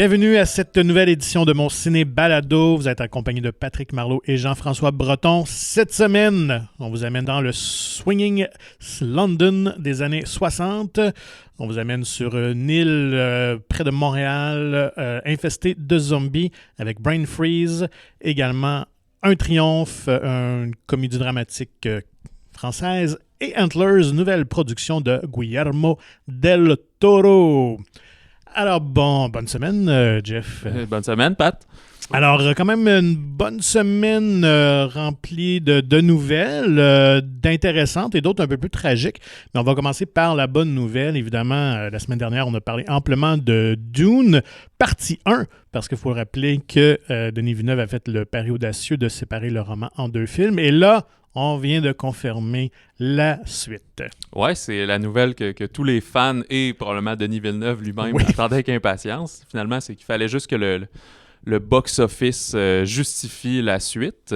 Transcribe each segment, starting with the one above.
Bienvenue à cette nouvelle édition de mon Ciné Balado. Vous êtes accompagné de Patrick Marleau et Jean-François Breton. Cette semaine, on vous amène dans le swinging London des années 60. On vous amène sur une île près de Montréal, infestée de zombies, avec Brain Freeze. Également, Un Triomphe, une comédie dramatique française. Et Antlers, nouvelle production de Guillermo del Toro. Alors, bonne semaine, Jeff. Bonne semaine, Pat. Alors, quand même une bonne semaine remplie de nouvelles, d'intéressantes et d'autres un peu plus tragiques. Mais on va commencer par la bonne nouvelle. Évidemment, la semaine dernière, on a parlé amplement de Dune, partie 1, parce qu'il faut rappeler que Denis Villeneuve a fait le pari audacieux de séparer le roman en 2 films. Et là, on vient de confirmer la suite. Ouais, c'est la nouvelle que tous les fans et probablement Denis Villeneuve lui-même attendaient avec impatience. Finalement, c'est qu'il fallait juste que le box-office justifie la suite.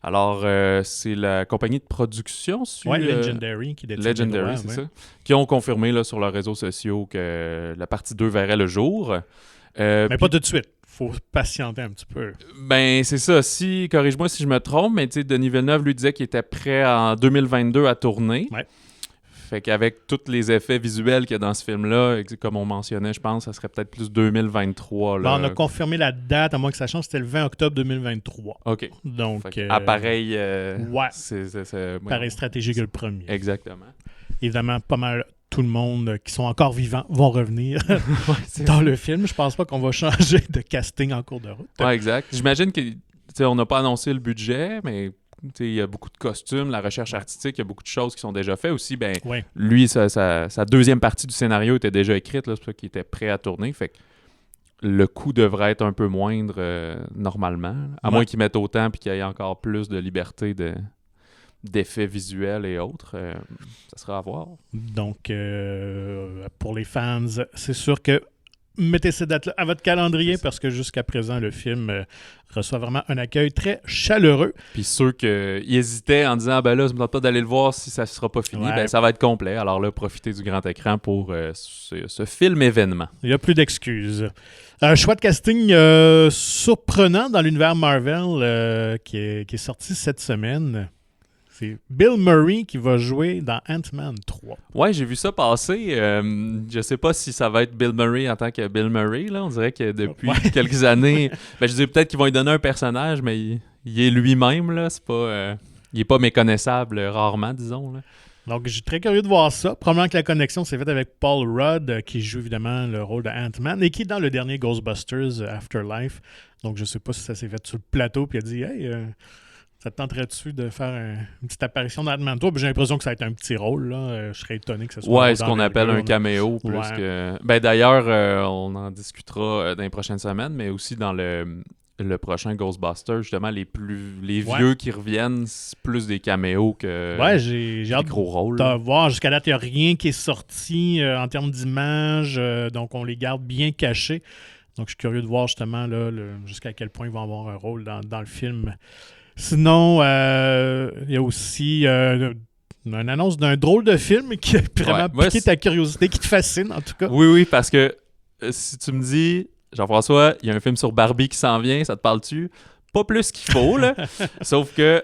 Alors, c'est la compagnie de production... Legendary, qui détient Legendary, droits, c'est ouais. ça. Qui ont confirmé là, sur leurs réseaux sociaux que la partie 2 verrait le jour. Mais pas tout de suite. Faut patienter un petit peu. Ben, c'est ça. Corrige-moi si je me trompe, mais tu sais, Denis Villeneuve lui disait qu'il était prêt en 2022 à tourner. Ouais. Fait qu'avec tous les effets visuels qu'il y a dans ce film-là, comme on mentionnait, je pense, ça serait peut-être plus 2023. Là. Là, on a confirmé la date, à moins que ça change, c'était le 20 octobre 2023. OK. Donc, pareil, ouais. Pareil stratégie que le premier. Exactement. Évidemment, pas mal tout le monde qui sont encore vivants vont revenir Ouais, dans le film. Je pense pas qu'on va changer de casting en cours de route. Ouais, exact. J'imagine qu'on n'a pas annoncé le budget, mais il y a beaucoup de costumes, la recherche artistique, il y a beaucoup de choses qui sont déjà faites. Aussi, ben, Ouais. lui, sa deuxième partie du scénario était déjà écrite, là, c'est pour ça qu'il était prêt à tourner. Fait que le coût devrait être un peu moindre normalement, à moins qu'ils mettent autant et qu'il y ait encore plus de liberté d'effets visuels et autres. Ça sera à voir. Donc, pour les fans, c'est sûr que mettez ces dates-là à votre calendrier parce que jusqu'à présent, le film reçoit vraiment un accueil très chaleureux. Puis ceux qui hésitaient en disant « ben là, je me tente pas d'aller le voir si ça ne sera pas fini ouais. ben ça va être complet. Alors là, profitez du grand écran pour ce film événement. Il n'y a plus d'excuses. Un choix de casting surprenant dans l'univers Marvel qui est sorti cette semaine. C'est Bill Murray qui va jouer dans Ant-Man 3. Ouais, j'ai vu ça passer. Je sais pas si ça va être Bill Murray en tant que Bill Murray. Là. On dirait que depuis quelques années... Ben, je dis peut-être qu'ils vont lui donner un personnage, mais il est lui-même. Là. C'est pas, il est pas méconnaissable rarement, disons. Là. Donc, je suis très curieux de voir ça. Probablement que la connexion s'est faite avec Paul Rudd, qui joue évidemment le rôle de Ant-Man et qui est dans le dernier Ghostbusters Afterlife. Donc, je sais pas si ça s'est fait sur le plateau puis il a dit « Hey... ça te tenterait-tu de faire une petite apparition dans Ant-Man 3? » J'ai l'impression que ça va être un petit rôle. Là. Je serais étonné que ce soit... Ouais, ce qu'on appelle un caméo. Plus que... Ben, d'ailleurs, on en discutera dans les prochaines semaines, mais aussi dans le prochain Ghostbusters, justement, les vieux qui reviennent, c'est plus des caméos que j'ai hâte gros rôles. De voir. Jusqu'à date, il n'y a rien qui est sorti en termes d'image. Donc, on les garde bien cachés. Donc, je suis curieux de voir justement là, jusqu'à quel point ils vont avoir un rôle dans le film. Sinon, il y a aussi une annonce d'un drôle de film qui a vraiment piqué ta curiosité, qui te fascine en tout cas. Oui, parce que si tu me dis, Jean-François, il y a un film sur Barbie qui s'en vient, ça te parle-tu? Pas plus qu'il faut, là. Sauf que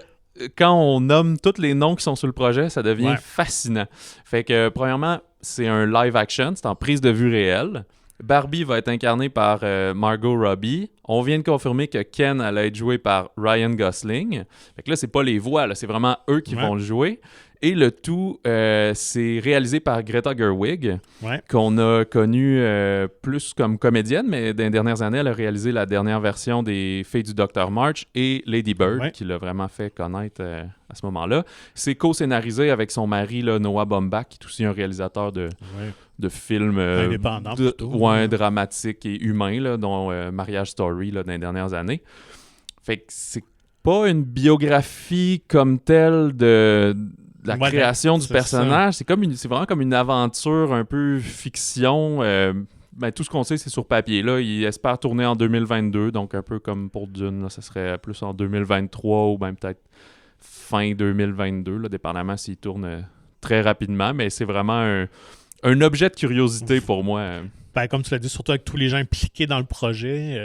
quand on nomme tous les noms qui sont sur le projet, ça devient fascinant. Fait que, premièrement, c'est un live action, c'est en prise de vue réelle. Barbie va être incarnée par Margot Robbie. On vient de confirmer que Ken allait être joué par Ryan Gosling. Fait que là, c'est pas les voix, là, c'est vraiment eux qui vont le jouer. Et le tout, c'est réalisé par Greta Gerwig, qu'on a connue plus comme comédienne, mais dans les dernières années, elle a réalisé la dernière version des Fées du Dr. March et Lady Bird, qui l'a vraiment fait connaître à ce moment-là. C'est co-scénarisé avec son mari, là, Noah Baumbach, qui est aussi un réalisateur de films indépendants, dramatiques et humains, là, dont Marriage Story là, dans les dernières années. Fait que c'est pas une biographie comme telle de la création du personnage. C'est vraiment comme une aventure un peu fiction. Tout ce qu'on sait, c'est sur papier. Là, il espère tourner en 2022, donc un peu comme pour Dune. Là, ça serait plus en 2023 ou même peut-être fin 2022, là, dépendamment s'il tourne très rapidement. Mais c'est vraiment un objet de curiosité pour moi. Ben, comme tu l'as dit, surtout avec tous les gens impliqués dans le projet,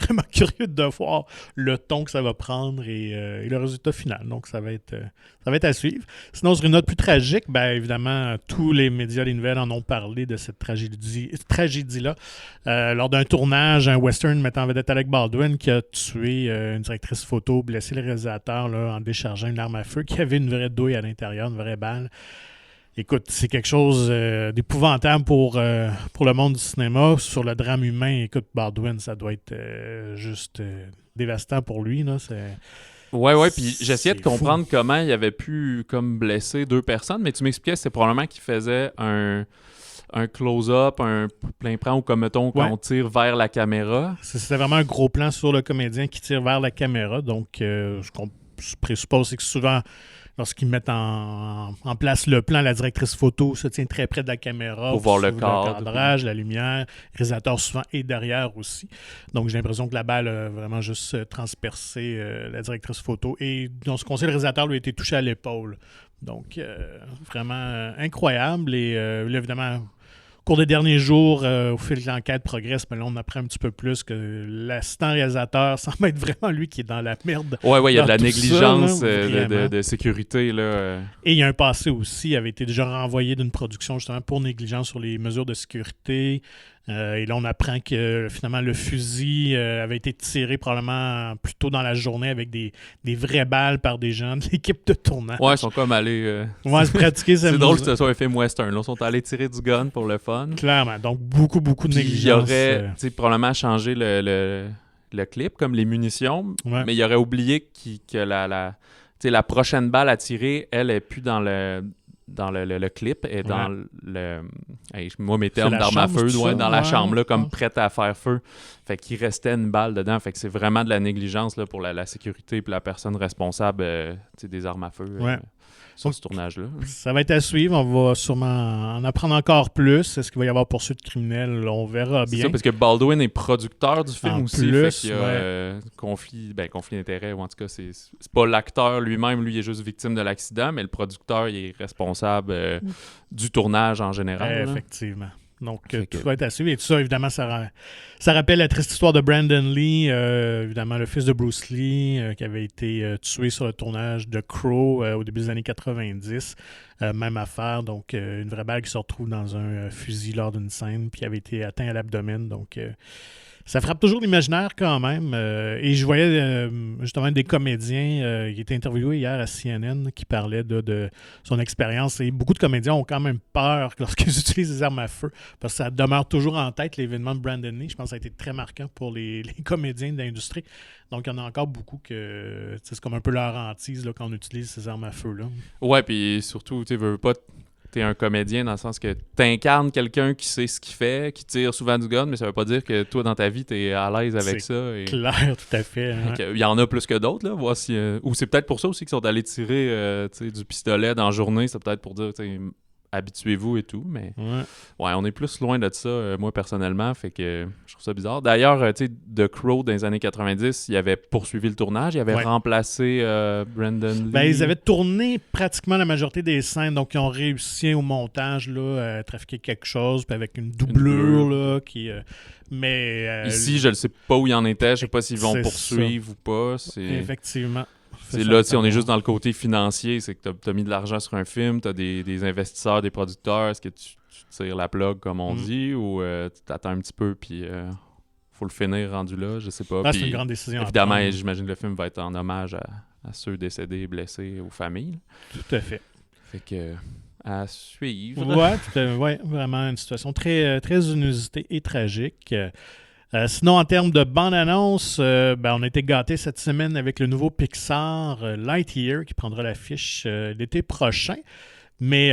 vraiment curieux de voir le ton que ça va prendre et le résultat final. Donc, ça va être à suivre. Sinon, sur une note plus tragique, ben, évidemment, tous les médias, les nouvelles en ont parlé de cette tragédie-là. Lors d'un tournage, un western mettant en vedette Alec Baldwin qui a tué une directrice photo, blessé le réalisateur là, en déchargeant une arme à feu qui avait une vraie douille à l'intérieur, une vraie balle. Écoute, c'est quelque chose d'épouvantable pour le monde du cinéma. Sur le drame humain, écoute, Baldwin, ça doit être juste dévastant pour lui. Là. Ouais, puis j'essayais de comprendre comment il avait pu comme blesser 2 personnes, mais tu m'expliquais que c'est probablement qu'il faisait un close-up, un plein plan ou comme mettons quand on tire vers la caméra. C'était vraiment un gros plan sur le comédien qui tire vers la caméra. Donc, ce qu'on présuppose, c'est que souvent, lorsqu'ils mettent en place le plan, la directrice photo se tient très près de la caméra pour voir le cadrage, la lumière. Le réalisateur souvent est derrière aussi. Donc, j'ai l'impression que la balle a vraiment juste transpercé la directrice photo. Et dans ce qu'on sait, le réalisateur lui a été touché à l'épaule. Donc, vraiment incroyable. Et là, évidemment, au cours des derniers jours, au fil de l'enquête progresse, mais là, on apprend un petit peu plus que l'assistant réalisateur semble être vraiment lui qui est dans la merde. Ouais, il y a de la négligence de sécurité. Là. Et il y a un passé aussi, il avait été déjà renvoyé d'une production justement pour négligence sur les mesures de sécurité. Et là, on apprend que finalement, le fusil avait été tiré probablement plus tôt dans la journée avec des vraies balles par des gens de l'équipe de tournage. Ouais, ils sont comme allés... se pratiquer. C'est drôle que ce soit un film western. Là, ils sont allés tirer du gun pour le fun. Clairement. Donc, beaucoup de négligence. Il aurait probablement changé le clip, comme les munitions, mais il aurait oublié que la prochaine balle à tirer, elle est plus dans le clip et dans le... moi, mes termes d'arme à feu, dans la chambre, là, comme prête à faire feu. Fait qu'il restait une balle dedans. Fait que c'est vraiment de la négligence là, pour la sécurité et la personne responsable des armes à feu sur ce tournage-là. Ça va être à suivre. On va sûrement en apprendre encore plus. Est-ce qu'il va y avoir poursuite criminelle? On verra bien. C'est ça, parce que Baldwin est producteur du film aussi. Plus, fait qu'il y a conflit d'intérêt. Ou en tout cas, c'est pas l'acteur lui-même. Lui, il est juste victime de l'accident, mais le producteur, il est responsable du tournage en général. Effectivement. Donc, tout va être à suivre. Et tout ça, évidemment, ça rappelle la triste histoire de Brandon Lee, évidemment, le fils de Bruce Lee, qui avait été tué sur le tournage de Crow au début des années 90. Même affaire, donc une vraie balle qui se retrouve dans un fusil lors d'une scène, puis qui avait été atteint à l'abdomen. Donc, ça frappe toujours l'imaginaire quand même. Et je voyais justement des comédiens qui étaient interviewés hier à CNN qui parlaient de son expérience. Et beaucoup de comédiens ont quand même peur lorsqu'ils utilisent des armes à feu parce que ça demeure toujours en tête, l'événement de Brandon Lee. Je pense que ça a été très marquant pour les comédiens de l'industrie. Donc, il y en a encore beaucoup que c'est comme un peu leur hantise là, quand on utilise ces armes à feu-là. Ouais, puis surtout, tu veux pas... T'es un comédien dans le sens que t'incarnes quelqu'un qui sait ce qu'il fait, qui tire souvent du gun, mais ça veut pas dire que toi, dans ta vie, t'es à l'aise avec ça. C'est clair, tout à fait. Hein. Il y en a plus que d'autres, là. Voir si, ou c'est peut-être pour ça aussi qu'ils sont allés tirer du pistolet dans la journée. C'est peut-être pour dire, habituez-vous et tout, mais on est plus loin de ça, moi, personnellement, fait que je trouve ça bizarre. D'ailleurs, The Crow, dans les années 90, il avait poursuivi le tournage, il avait remplacé Brandon Lee. Ils avaient tourné pratiquement la majorité des scènes, donc ils ont réussi au montage là, à trafiquer quelque chose, puis avec une doublure là, qui... mais ici, je ne sais pas où il en était, je sais pas s'ils vont poursuivre ou pas. Effectivement. C'est là, on est juste dans le côté financier, c'est que tu as mis de l'argent sur un film, tu as des investisseurs, des producteurs, est-ce que tu tires la plug comme on dit, ou tu t'attends un petit peu puis faut le finir rendu là, je sais pas. C'est une grande décision. Évidemment, j'imagine que le film va être en hommage à ceux décédés, blessés, aux familles. Tout à fait. Fait que à suivre. Ouais, vraiment une situation très, très inusitée et tragique. Sinon, en termes de bande-annonce, on a été gâtés cette semaine avec le nouveau Pixar Lightyear qui prendra l'affiche l'été prochain. Mais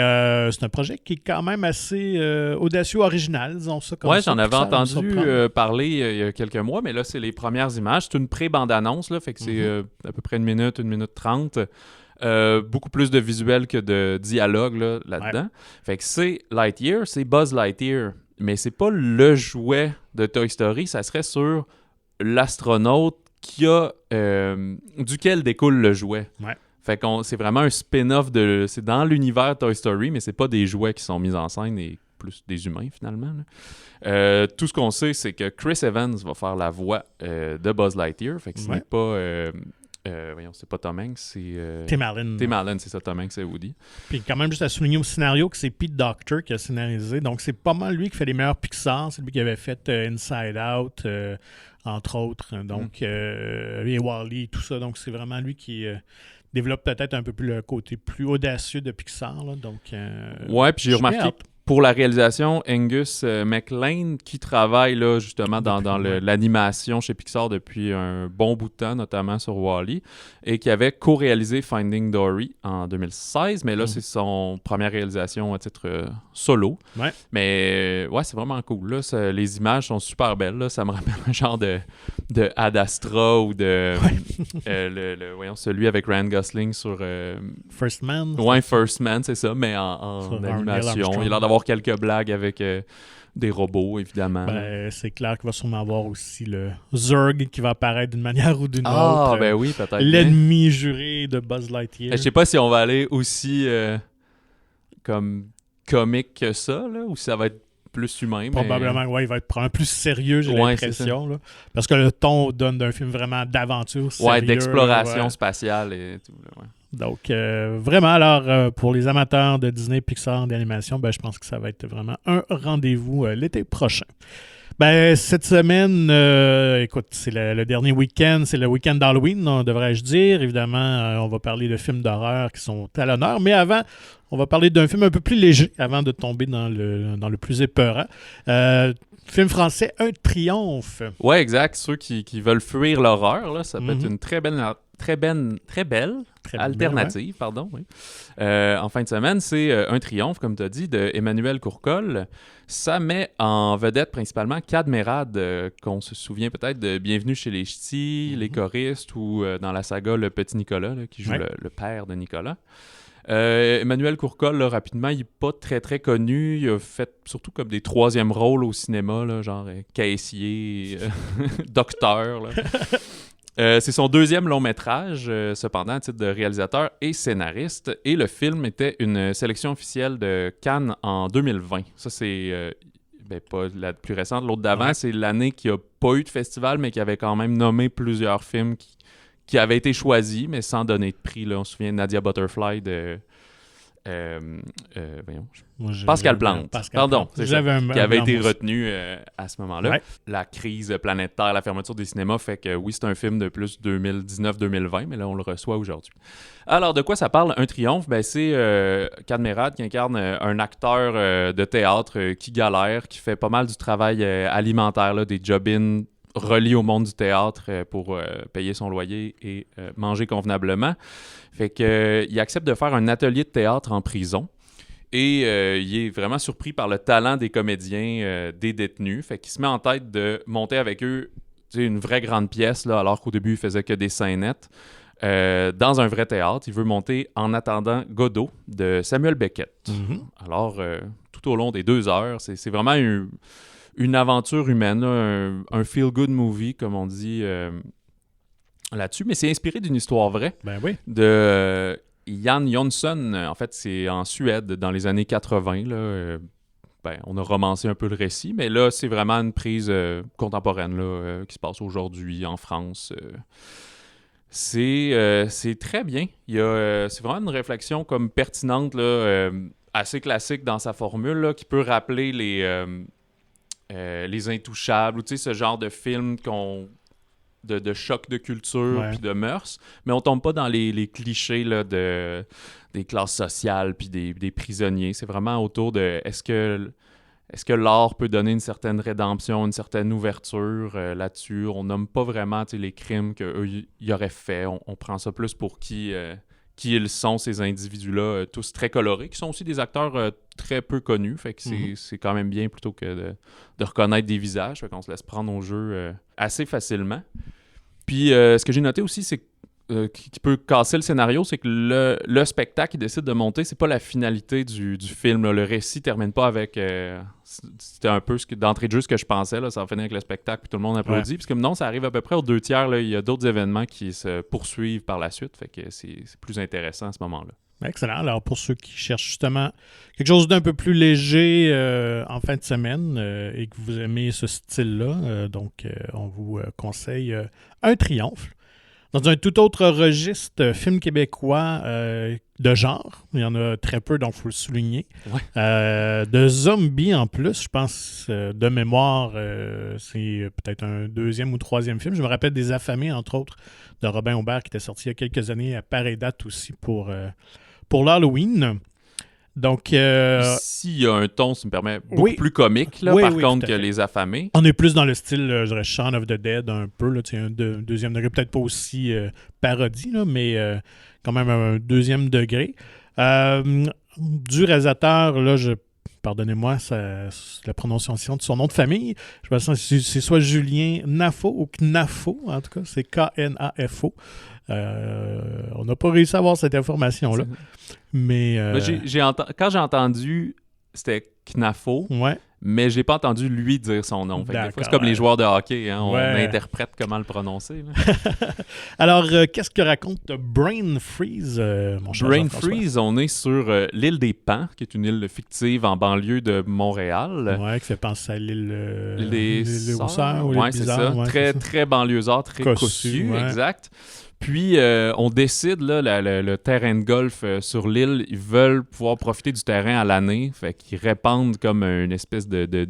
c'est un projet qui est quand même assez audacieux, original, disons ça comme ça. Oui, j'en avais entendu parler il y a quelques mois, mais là, c'est les premières images. C'est une pré-bande-annonce, là, fait que c'est à peu près 1 minute 30. Beaucoup plus de visuels que de dialogue là-dedans. Fait que c'est Lightyear, c'est Buzz Lightyear. Mais c'est pas le jouet de Toy Story, ça serait sur l'astronaute duquel découle le jouet. Ouais. Fait que c'est vraiment un spin-off c'est dans l'univers Toy Story, mais c'est pas des jouets qui sont mis en scène et plus des humains, finalement. Là. Tout ce qu'on sait, c'est que Chris Evans va faire la voix de Buzz Lightyear. Fait que ce n'est pas... voyons, c'est pas Tom Hanks, c'est... Tim Allen. Tim Allen, c'est ça, Tom Hanks, c'est Woody. Puis quand même, juste à souligner au scénario que c'est Pete Docter qui a scénarisé. Donc, c'est pas mal lui qui fait les meilleurs Pixar. C'est lui qui avait fait Inside Out, entre autres. Donc, et Wall-E, tout ça. Donc, c'est vraiment lui qui développe peut-être un peu plus le côté plus audacieux de Pixar. Là. Donc, ouais, puis j'ai remarqué... Pour la réalisation, Angus MacLean, qui travaille là, justement dans l'animation chez Pixar depuis un bon bout de temps, notamment sur Wall-E, et qui avait co-réalisé Finding Dory en 2016, mais là, c'est son première réalisation à titre solo. Ouais. Mais ouais, c'est vraiment cool. Là, les images sont super belles. Là. Ça me rappelle un genre de Ad Astra ou de voyons, celui avec Ryan Gosling sur... First Man. Ouais, First Man, c'est ça, mais en animation. Il a l'air d'avoir quelques blagues avec des robots, évidemment. Ben, c'est clair qu'il va sûrement avoir aussi le Zurg qui va apparaître d'une manière ou d'une autre. Ah, ben oui, peut-être. L'ennemi juré de Buzz Lightyear. Je sais pas si on va aller aussi comme comique que ça, là, ou si ça va être plus humain. Probablement, ouais, il va être probablement plus sérieux, j'ai l'impression. Là, parce que le ton donne d'un film vraiment d'aventure sérieux. Ouais, d'exploration spatiale et tout. Là, ouais. Donc, vraiment, alors, pour les amateurs de Disney, Pixar, d'animation, ben, je pense que ça va être vraiment un rendez-vous l'été prochain. Ben, cette semaine, écoute, c'est le dernier week-end, c'est le week-end d'Halloween, devrais-je dire. Évidemment, on va parler de films d'horreur qui sont à l'honneur, mais avant, on va parler d'un film un peu plus léger avant de tomber dans le plus épeurant. Film français, Un Triomphe. Ouais, exact. Ceux qui veulent fuir l'horreur, là, ça peut être une très belle alternative, ouais. Pardon. Oui. En fin de semaine, c'est Un Triomphe, comme tu as dit, de Emmanuel Courcol. Ça met en vedette principalement Kad Merad, qu'on se souvient peut-être de Bienvenue chez les Ch'tis, Les choristes, ou dans la saga Le Petit Nicolas, là, qui joue le père de Nicolas. Emmanuel Courcol, là, rapidement, il n'est pas très très connu. Il a fait surtout comme des troisièmes rôles au cinéma, là, genre caissier, docteur. Là. C'est son deuxième long métrage, cependant, à titre de réalisateur et scénariste. Et le film était une sélection officielle de Cannes en 2020. Ça, c'est pas la plus récente. L'autre d'avant, c'est l'année qui n'a pas eu de festival, mais qui avait quand même nommé plusieurs films qui avaient été choisis, mais sans donner de prix. Là. On se souvient de Nadia Butterfly de... Pascal Plante. C'est ça, qui avait été retenu à ce moment-là. Ouais. La crise planétaire, la fermeture des cinémas fait que oui, c'est un film de plus 2019-2020, mais là, on le reçoit aujourd'hui. Alors, de quoi ça parle, Un Triomphe? Ben, c'est Kad Merad qui incarne un acteur de théâtre qui galère, qui fait pas mal du travail alimentaire, là, des job-ins relié au monde du théâtre pour payer son loyer et manger convenablement. Fait que il accepte de faire un atelier de théâtre en prison et il est vraiment surpris par le talent des comédiens des détenus. Fait qu'il se met en tête de monter avec eux une vraie grande pièce, là, alors qu'au début, il faisait que des scénettes. Dans un vrai théâtre. Il veut monter En attendant Godot de Samuel Beckett. Mm-hmm. Alors, tout au long des 2 heures, c'est vraiment une aventure humaine, là, un feel-good movie, comme on dit là-dessus, mais c'est inspiré d'une histoire vraie de Jan Jonsson. En fait, c'est en Suède, dans les années 80. Là, on a romancé un peu le récit, mais là, c'est vraiment une prise contemporaine là, qui se passe aujourd'hui en France. C'est très bien. C'est vraiment une réflexion comme pertinente, là, assez classique dans sa formule, là, qui peut rappeler les Intouchables, ou ce genre de film de choc de culture puis de mœurs, mais on tombe pas dans les clichés là, des classes sociales puis des prisonniers. C'est vraiment autour de est-ce que l'art peut donner une certaine rédemption, une certaine ouverture là-dessus. On nomme pas vraiment les crimes qu'eux y auraient fait. On prend ça plus pour qui ils sont, ces individus-là, tous très colorés, qui sont aussi des acteurs très peu connus. Fait que c'est quand même bien plutôt que de reconnaître des visages. Fait qu'on se laisse prendre au jeu assez facilement. Puis ce que j'ai noté aussi, c'est qui peut casser le scénario, c'est que le spectacle qui décide de monter, c'est pas la finalité du film. Là. Le récit termine pas avec... c'était un peu d'entrée de jeu ce que je pensais. Là, ça va finir avec le spectacle puis tout le monde applaudit. Parce que non, ça arrive à peu près aux 2 tiers. Là, il y a d'autres événements qui se poursuivent par la suite. Fait que c'est plus intéressant à ce moment-là. Excellent. Alors, pour ceux qui cherchent justement quelque chose d'un peu plus léger en fin de semaine et que vous aimez ce style-là, on vous conseille Un Triomphe. Dans un tout autre registre, film québécois de genre, il y en a très peu, donc il faut le souligner. Ouais. De zombies en plus, je pense, de mémoire, c'est peut-être un deuxième ou troisième film. Je me rappelle des Affamés, entre autres, de Robin Aubert, qui était sorti il y a quelques années à pareille date aussi pour l'Halloween. Donc, S'il y a un ton, ça me permet, beaucoup plus comique, là, par contre, que Les Affamés. On est plus dans le style, je dirais, Shaun of the Dead, un peu, là, un deuxième degré, peut-être pas aussi parodie, là, mais quand même un deuxième degré. Du réalisateur, là, pardonnez-moi la prononciation de son nom de famille. Je pense que c'est soit Julien Nafo ou Knafo, en tout cas, c'est Knafo. On n'a pas réussi à avoir cette information-là. Mais quand j'ai entendu, c'était Knafo, mais j'ai pas entendu lui dire son nom. Fait que des fois, c'est comme les joueurs de hockey, hein, on interprète comment le prononcer. Là. Alors, qu'est-ce que raconte Brain Freeze, mon cher Brain Freeze, on est sur l'île des Pans, qui est une île fictive en banlieue de Montréal. Ouais, qui fait penser à l'île des Sœurs. Ouais, c'est ça. Très, très banlieusard, très cossu, exact. Puis, on décide, là, le terrain de golf sur l'île, ils veulent pouvoir profiter du terrain à l'année. Fait qu'ils répandent comme une espèce de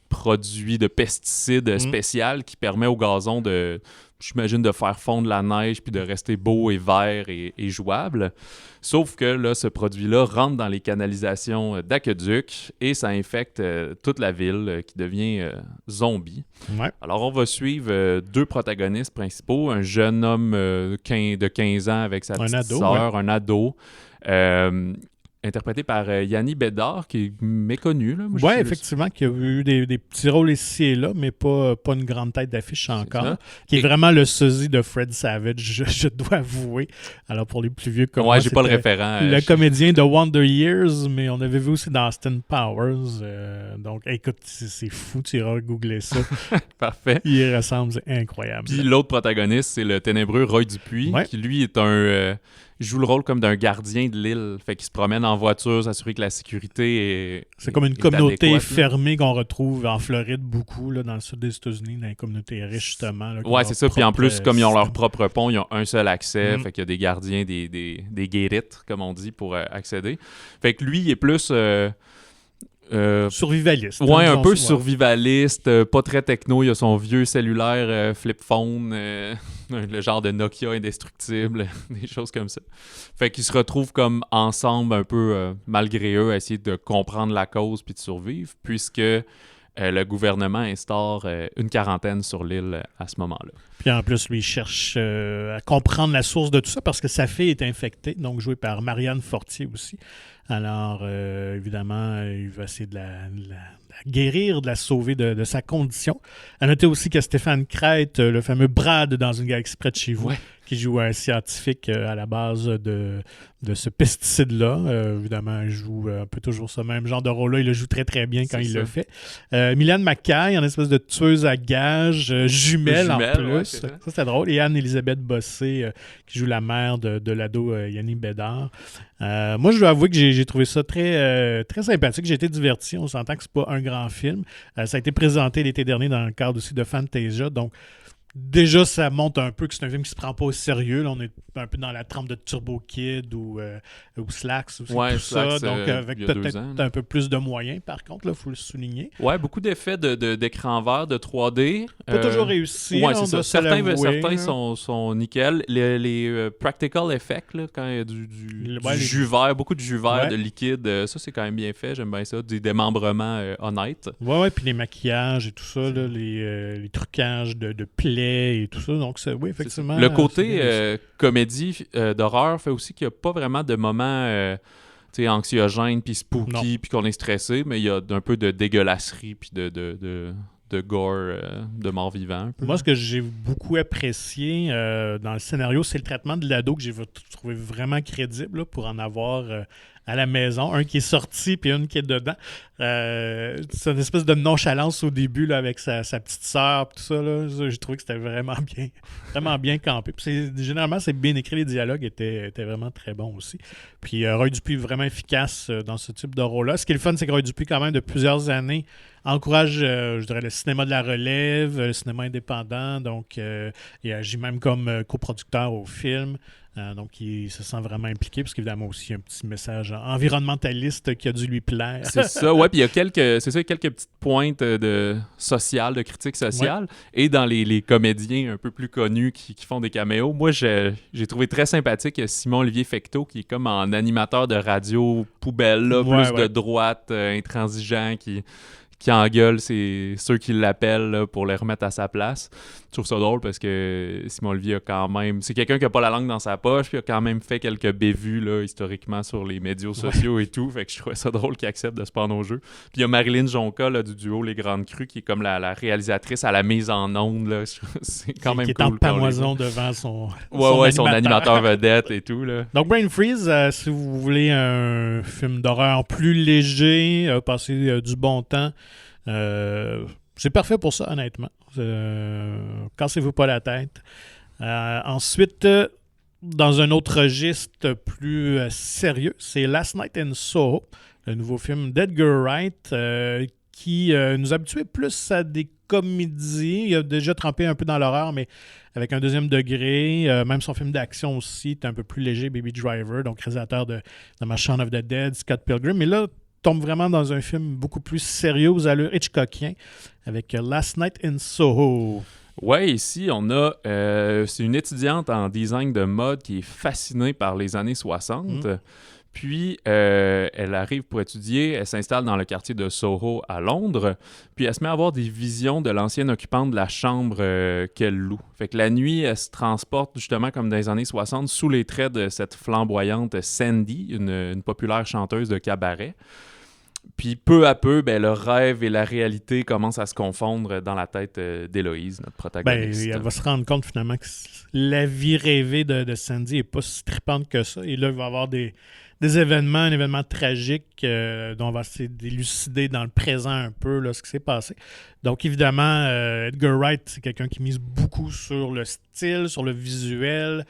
produit de pesticide spécial qui permet au gazon j'imagine, de faire fondre la neige puis de rester beau et vert et jouable. Sauf que là, ce produit-là rentre dans les canalisations d'aqueduc et ça infecte toute la ville qui devient zombie. Ouais. Alors, on va suivre deux protagonistes principaux, un jeune homme de 15 ans avec sa petite sœur, un ado, interprété par Yanni Bédard, qui est méconnu. Oui, effectivement, qui a eu des petits rôles ici et là, mais pas une grande tête d'affiche encore. Qui est vraiment le sosie de Fred Savage, je dois avouer. Alors, pour les plus vieux comme moi, j'ai pas le référent. Le comédien de Wonder Years, mais on avait vu aussi dans Austin Powers. Donc, écoute, c'est fou, tu iras googler ça. Parfait. Il ressemble, c'est incroyable. Puis l'autre protagoniste, c'est le ténébreux Roy Dupuis, qui lui est il joue le rôle comme d'un gardien de l'île. Fait qu'il se promène en voiture, s'assurer que la sécurité est. C'est comme une communauté fermée qu'on retrouve en Floride beaucoup, là, dans le sud des États-Unis, dans les communautés riches, justement. Là, c'est ça. Puis en plus, comme ils ont leur propre pont, ils ont un seul accès. Fait qu'il y a des gardiens, des guérites, comme on dit, pour accéder. Fait que lui, il est plus. Survivaliste. Ouais, un peu survivaliste, pas très techno. Il a son vieux cellulaire flip phone, le genre de Nokia indestructible, des choses comme ça. Fait qu'ils se retrouvent comme ensemble un peu, malgré eux, à essayer de comprendre la cause puis de survivre, puisque le gouvernement instaure une quarantaine sur l'île à ce moment-là. Puis en plus, lui, il cherche à comprendre la source de tout ça parce que sa fille est infectée, donc jouée par Marianne Fortier aussi. Alors, évidemment, il va essayer de la guérir, de la sauver de sa condition. À noter aussi que Stéphane Crête, le fameux Brad dans Une galaxie près de chez vous, qui joue un scientifique à la base de ce pesticide-là. Évidemment, il joue un peu toujours ce même genre de rôle-là. Il le joue très, très bien quand il le fait. Mylène Mackay, en espèce de tueuse à gages, jumelle en plus. Ouais, ça, c'est drôle. Et Anne-Élisabeth Bossé, qui joue la mère de l'ado Yanni Bédard. Moi, je dois avouer que j'ai trouvé ça très, très sympathique. J'ai été diverti. On s'entend que c'est pas un grand film. Ça a été présenté l'été dernier dans le cadre aussi de Fantasia. Donc, déjà, ça montre un peu que c'est un film qui se prend pas au sérieux. Là, on est un peu dans la trempe de Turbo Kid ou Slacks aussi, tout ça. Donc, avec peut-être un peu plus de moyens, par contre, il faut le souligner. Ouais, beaucoup d'effets d'écran vert, de 3D. Pas toujours réussi. Ouais, c'est ça. Certains sont nickel. Les practical effects, là, quand il y a du jus vert, beaucoup de jus vert, de liquide, ça, c'est quand même bien fait. J'aime bien ça. Des démembrements honnêtes. Ouais, puis les maquillages et tout ça, là, les trucages de plaies et tout ça. Donc, oui, effectivement. Le côté comédie d'horreur fait aussi qu'il n'y a pas vraiment de moments anxiogènes puis spooky puis qu'on est stressé, mais il y a un peu de dégueulasserie puis de gore, de mort-vivant. Moi, ce que j'ai beaucoup apprécié dans le scénario, c'est le traitement de l'ado que j'ai trouvé vraiment crédible là, pour en avoir à la maison, un qui est sorti puis une qui est dedans. C'est une espèce de nonchalance au début là, avec sa petite sœur, tout ça. Là. J'ai trouvé que c'était vraiment bien campé. Puis généralement, c'est bien écrit, les dialogues étaient vraiment très bons aussi. Puis Roy Dupuis vraiment efficace dans ce type de rôle-là. Ce qui est le fun, c'est que Roy Dupuis, quand même, de plusieurs années, encourage, je dirais, le cinéma de la relève, le cinéma indépendant. Donc, il agit même comme coproducteur au film. Donc, il se sent vraiment impliqué, parce qu'évidemment aussi, il y a un petit message environnementaliste qui a dû lui plaire. C'est ça, ouais. Puis il y a quelques petites pointes de critique sociale. Ouais. Et dans les comédiens un peu plus connus qui font des caméos, moi, j'ai trouvé très sympathique Simon-Olivier Fecteau, qui est comme en animateur de radio poubelle, là, plus de droite, intransigeant, qui engueule ceux qui l'appellent là, pour les remettre à sa place. Je trouve ça drôle parce que Simon Olivier a quand même... C'est quelqu'un qui n'a pas la langue dans sa poche, puis a quand même fait quelques bévues là, historiquement sur les médias sociaux et tout. Fait que je trouvais ça drôle qu'il accepte de se prendre au jeu. Puis il y a Marilyn Jonca là, du duo Les Grandes Crues qui est comme la réalisatrice à la mise en onde. Là. C'est quand même qui cool. Qui est en pamoison devant son son animateur vedette et tout. Là. Donc Brain Freeze, si vous voulez un film d'horreur plus léger, passer du bon temps, c'est parfait pour ça, honnêtement. Cassez-vous pas la tête. Ensuite, dans un autre registre plus sérieux, c'est Last Night in Soho, le nouveau film d'Edgar Wright, qui nous habituait plus à des comédies. Il a déjà trempé un peu dans l'horreur, mais avec un deuxième degré. Même son film d'action aussi est un peu plus léger, Baby Driver, donc réalisateur de Shaun of the Dead, Scott Pilgrim. Mais là, tombe vraiment dans un film beaucoup plus sérieux aux allures Hitchcockien avec Last Night in Soho. Ouais, ici, on a... c'est une étudiante en design de mode qui est fascinée par les années 60. Puis, elle arrive pour étudier, elle s'installe dans le quartier de Soho à Londres, puis elle se met à avoir des visions de l'ancienne occupante de la chambre qu'elle loue. Fait que la nuit, elle se transporte justement comme dans les années 60 sous les traits de cette flamboyante Sandy, une populaire chanteuse de cabaret. Puis peu à peu, le rêve et la réalité commencent à se confondre dans la tête d'Héloïse, notre protagoniste. Elle va se rendre compte finalement que la vie rêvée de Sandy n'est pas si trippante que ça. Et là, il va y avoir des événements, un événement tragique dont on va essayer d'élucider dans le présent un peu là, ce qui s'est passé. Donc évidemment, Edgar Wright, c'est quelqu'un qui mise beaucoup sur le style, sur le visuel,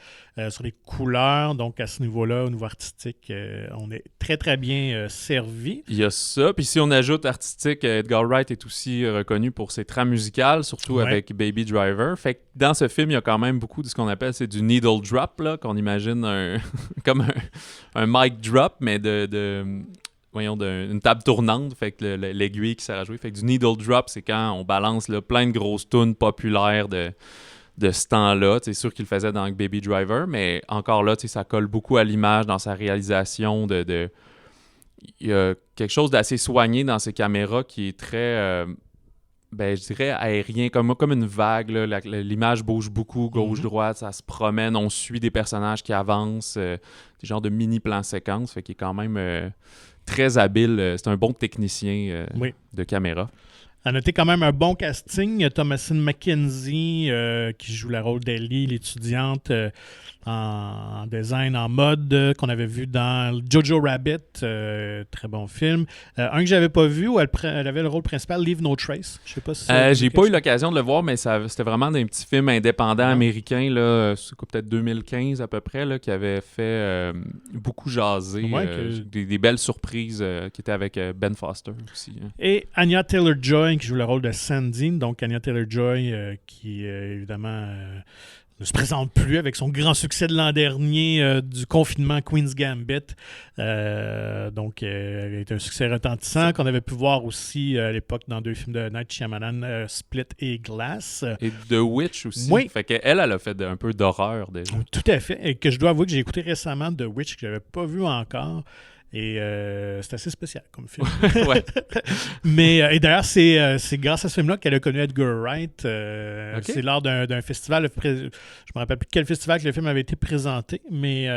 sur les couleurs. Donc à ce niveau-là, au niveau artistique, on est très très bien servi. Il y a ça. Puis si on ajoute artistique, Edgar Wright est aussi reconnu pour ses trames musicales, surtout avec Baby Driver. Fait que dans ce film, il y a quand même beaucoup de ce qu'on appelle c'est du needle drop, là, qu'on imagine comme un mic drop, mais d'une table tournante, fait que l'aiguille qui sert à jouer. Fait que du needle drop, c'est quand on balance là, plein de grosses tunes populaires de ce temps-là. C'est sûr qu'il le faisait dans Baby Driver, mais encore là, ça colle beaucoup à l'image dans sa réalisation. Il y a quelque chose d'assez soigné dans ses caméras qui est très... je dirais aérien, comme une vague. Là. L'image bouge beaucoup, gauche-droite, ça se promène, on suit des personnages qui avancent, des genres de mini-plans séquences, fait qu'il est quand même très habile. C'est un bon technicien de caméra. À noter quand même un bon casting. Thomasine McKenzie qui joue le rôle d'Ellie, l'étudiante en design, en mode, qu'on avait vu dans Jojo Rabbit, très bon film. Un que j'avais pas vu où elle avait le rôle principal, Leave No Trace. Je sais pas si j'ai pas eu l'occasion de le voir, mais c'était vraiment d'un petit film indépendant américain, là, c'est peut-être 2015 à peu près, là, qui avait fait beaucoup jaser, des belles surprises qui étaient avec Ben Foster aussi. Hein. Et Anya Taylor-Joy qui joue le rôle de Sandy. Donc Anya Taylor-Joy qui évidemment ne se présente plus avec son grand succès de l'an dernier du confinement Queen's Gambit. Donc elle est un succès retentissant qu'on avait pu voir aussi à l'époque dans 2 films de Night Shyamalan, Split et Glass. Et The Witch aussi. Oui. Fait qu'elle a fait un peu d'horreur déjà. Tout à fait. Et que je dois avouer que j'ai écouté récemment The Witch que je n'avais pas vu encore. Et c'est assez spécial comme film. Ouais. Mais et d'ailleurs, c'est grâce à ce film-là qu'elle a connu Edgar Wright. C'est lors d'un festival. Je me rappelle plus quel festival que le film avait été présenté, mais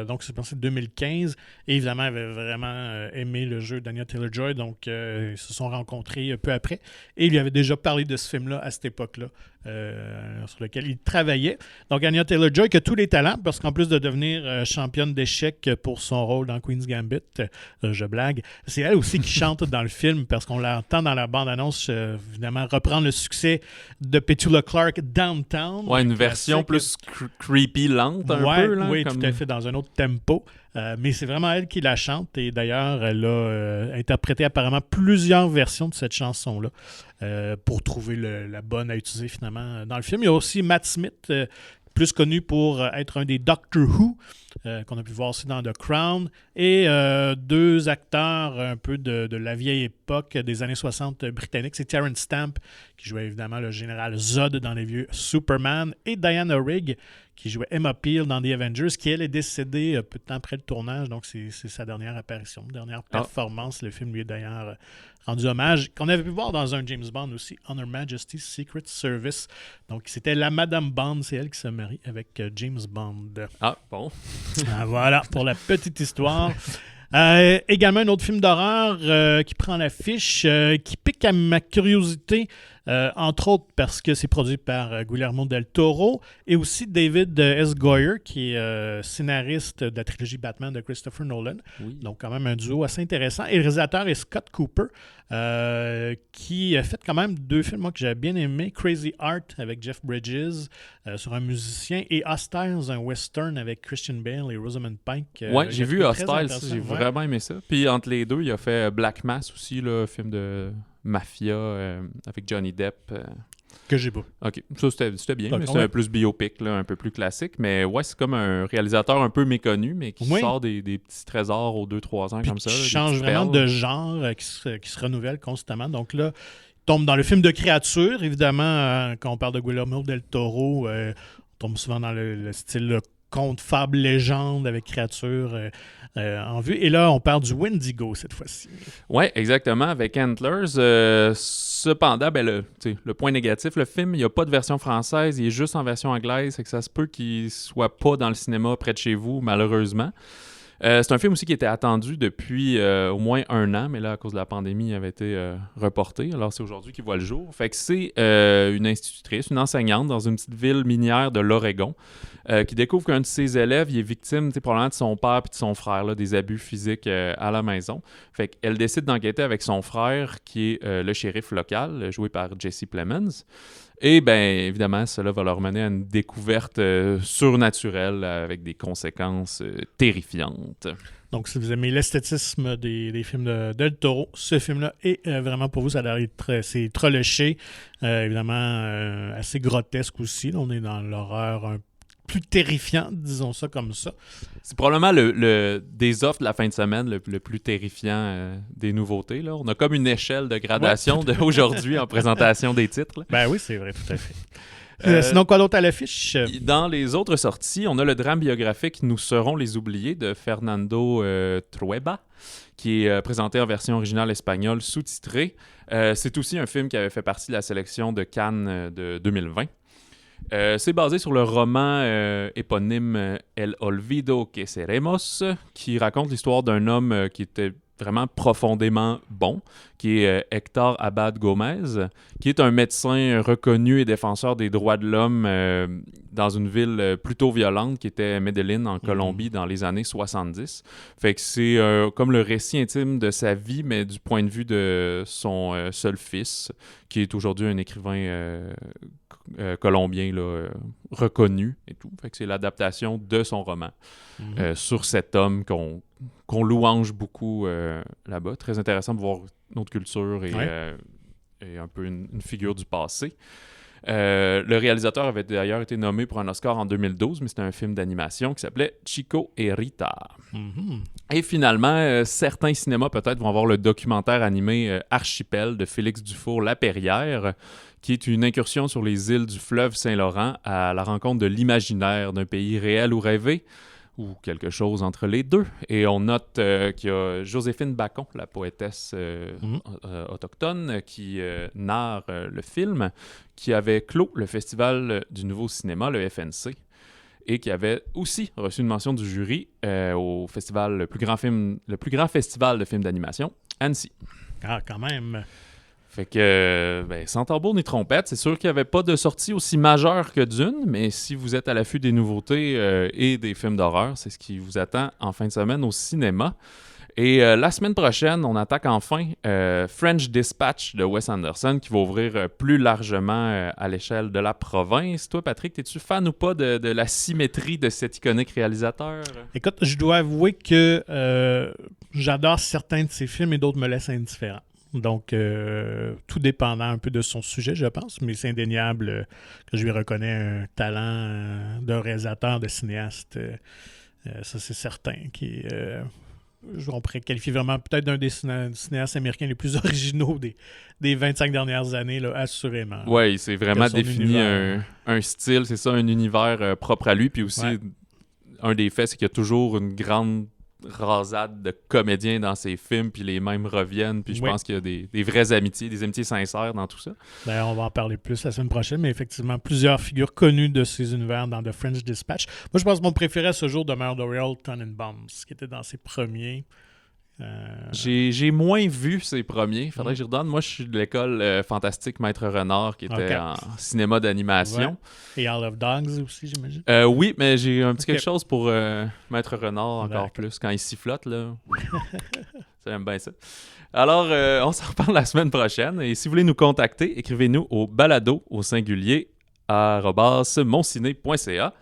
donc c'est pensé 2015. Et évidemment, elle avait vraiment aimé le jeu d'Anya Taylor-Joy, donc ils se sont rencontrés peu après. Et il lui avait déjà parlé de ce film-là à cette époque-là. Sur lequel il travaillait. Donc, Anya Taylor-Joy qui a tous les talents, parce qu'en plus de devenir championne d'échecs pour son rôle dans Queen's Gambit, Smith. Je blague. C'est elle aussi qui chante dans le film parce qu'on l'entend dans la bande-annonce, évidemment, reprendre le succès de Petula Clark Downtown. Ouais, une version plus creepy, lente un peu. Là, oui, comme... tout à fait, dans un autre tempo. Mais c'est vraiment elle qui la chante et d'ailleurs, elle a interprété apparemment plusieurs versions de cette chanson-là pour trouver la bonne à utiliser finalement dans le film. Il y a aussi Matt Smith, plus connu pour être un des Doctor Who, qu'on a pu voir aussi dans The Crown, et deux acteurs un peu de la vieille époque des années 60 britanniques. C'est Terence Stamp, qui jouait évidemment le général Zod dans les vieux Superman, et Diana Rigg, qui jouait Emma Peel dans The Avengers, qui elle est décédée peu de temps après le tournage, donc c'est sa dernière apparition, dernière performance. Le film lui est d'ailleurs rendu hommage, qu'on avait pu voir dans un James Bond aussi, On Her Majesty's Secret Service. Donc c'était la Madame Bond, c'est elle qui se marie avec James Bond. Ah, bon. Voilà, pour la petite histoire. Également un autre film d'horreur qui prend l'affiche, qui pique à ma curiosité, entre autres parce que c'est produit par Guillermo del Toro et aussi David S. Goyer, qui est scénariste de la trilogie Batman de Christopher Nolan. Oui. Donc quand même un duo assez intéressant. Et le réalisateur est Scott Cooper, qui a fait quand même deux films moi, que j'avais bien aimé. Crazy Heart avec Jeff Bridges sur un musicien, et Hostiles, un western avec Christian Bale et Rosamund Pike. Ouais, j'ai vu Hostiles, j'ai vraiment aimé ça. Puis entre les deux, il a fait Black Mass aussi, là, film de mafia avec Johnny Depp. Que j'ai pas. OK, ça c'était bien, mais c'était plus biopic, là, un peu plus classique. Mais ouais, c'est comme un réalisateur un peu méconnu, mais qui sort des petits trésors aux 2-3 ans. Puis comme ça. Qui change vraiment de genre, qui se renouvelle constamment. Donc là, il tombe dans le film de créature, évidemment, quand on parle de Guillermo del Toro, on tombe souvent dans le style conte, fable, légende avec créature en vue. Et là, on parle du Wendigo cette fois-ci. Oui, exactement, avec Antlers. Cependant, le point négatif, le film, il n'y a pas de version française, il est juste en version anglaise, c'est que ça se peut qu'il ne soit pas dans le cinéma près de chez vous, malheureusement. C'est un film aussi qui était attendu depuis au moins 1 an, mais là, à cause de la pandémie, il avait été reporté. Alors, c'est aujourd'hui qu'il voit le jour. Fait que c'est une institutrice, une enseignante dans une petite ville minière de l'Oregon qui découvre qu'un de ses élèves il est victime probablement de son père et de son frère, là, des abus physiques à la maison. Fait qu'elle décide d'enquêter avec son frère, qui est le shérif local, joué par Jesse Plemons. Et bien, évidemment, cela va leur mener à une découverte surnaturelle avec des conséquences terrifiantes. Donc, si vous aimez l'esthétisme des films de Del Toro, ce film-là est vraiment pour vous. Ça a l'air c'est treloché, évidemment assez grotesque aussi. Là, on est dans l'horreur un plus terrifiant, disons ça comme ça. C'est probablement des offres de la fin de semaine le plus terrifiant des nouveautés. Là. On a comme une échelle de gradation d'aujourd'hui en présentation des titres. Là. Ben oui, c'est vrai, tout à fait. Sinon, quoi d'autre à l'affiche? Dans les autres sorties, on a le drame biographique Nous serons les oubliés de Fernando Trueba, qui est présenté en version originale espagnole sous-titrée. C'est aussi un film qui avait fait partie de la sélection de Cannes de 2020. C'est basé sur le roman éponyme El Olvido que Seremos, qui raconte l'histoire d'un homme qui était vraiment profondément bon, qui est Héctor Abad Gómez, qui est un médecin reconnu et défenseur des droits de l'homme dans une ville plutôt violente qui était Medellín en Colombie dans les années 70. Fait que c'est comme le récit intime de sa vie, mais du point de vue de son seul fils, qui est aujourd'hui un écrivain colombien là, reconnu et tout. Fait que c'est l'adaptation de son roman sur cet homme qu'on louange beaucoup là-bas. Très intéressant de voir notre culture et un peu une figure du passé. Le réalisateur avait d'ailleurs été nommé pour un Oscar en 2012, mais c'était un film d'animation qui s'appelait Chico et Rita. Et finalement, certains cinémas peut-être vont voir le documentaire animé Archipel de Félix Dufour-Lapeyrière, qui est une incursion sur les îles du fleuve Saint-Laurent à la rencontre de l'imaginaire d'un pays réel ou rêvé, ou quelque chose entre les deux. Et on note qu'il y a Joséphine Bacon, la poétesse autochtone, qui narre le film, qui avait clos le Festival du Nouveau Cinéma, le FNC, et qui avait aussi reçu une mention du jury au festival, le plus grand festival de films d'animation, Annecy. Ah, quand même! Fait que, sans tambour ni trompette, c'est sûr qu'il n'y avait pas de sortie aussi majeure que Dune, mais si vous êtes à l'affût des nouveautés et des films d'horreur, c'est ce qui vous attend en fin de semaine au cinéma. Et la semaine prochaine, on attaque enfin French Dispatch de Wes Anderson qui va ouvrir plus largement à l'échelle de la province. Toi, Patrick, es-tu fan ou pas de la symétrie de cet iconique réalisateur? Écoute, je dois avouer que j'adore certains de ses films et d'autres me laissent indifférent. Donc, tout dépendant un peu de son sujet, je pense, mais c'est indéniable que je lui reconnais un talent d'un réalisateur, de cinéaste. Ça, c'est certain. On pourrait qualifier vraiment peut-être d'un des cinéastes américains les plus originaux des 25 dernières années, là, assurément. Oui, c'est vraiment défini univers, un style, c'est ça, un univers propre à lui. Puis aussi, un des faits, c'est qu'il y a toujours une grande rasade de comédiens dans ses films, puis les mêmes reviennent, puis je pense qu'il y a des vraies amitiés, des amitiés sincères dans tout ça. D'ailleurs, on va en parler plus la semaine prochaine, mais effectivement, plusieurs figures connues de ces univers dans The French Dispatch. Moi, je pense que mon préféré à ce jour demeure The Royal Tenenbaums, qui était dans ses premiers. J'ai moins vu ses premiers. Il faudrait que j'y redonne. Moi, je suis de l'école Fantastique Maître Renard, qui était en cinéma d'animation. Ouais. Et Isle of Dogs aussi, j'imagine. Oui, mais j'ai un petit quelque chose pour Maître Renard encore plus. Quand il sifflote, là. J'aime bien ça. Alors, on s'en reparle la semaine prochaine. Et si vous voulez nous contacter, écrivez-nous au balado au singulier @monciné.ca.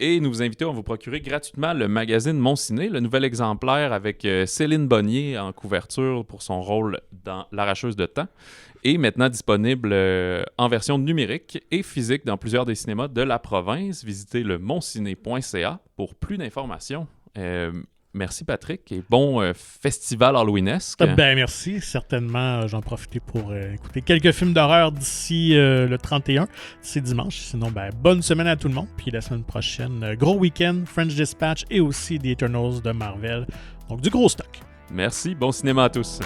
Et nous vous invitons à vous procurer gratuitement le magazine Mon Ciné, le nouvel exemplaire avec Céline Bonnier en couverture pour son rôle dans L'Arracheuse de temps. Et maintenant disponible en version numérique et physique dans plusieurs des cinémas de la province. Visitez le monciné.ca pour plus d'informations. Merci Patrick et bon festival halloweenesque. Ben merci, certainement j'en profite pour écouter quelques films d'horreur d'ici le 31, c'est dimanche. Sinon, bonne semaine à tout le monde, puis la semaine prochaine, gros week-end, French Dispatch et aussi The Eternals de Marvel. Donc du gros stock. Merci, bon cinéma à tous.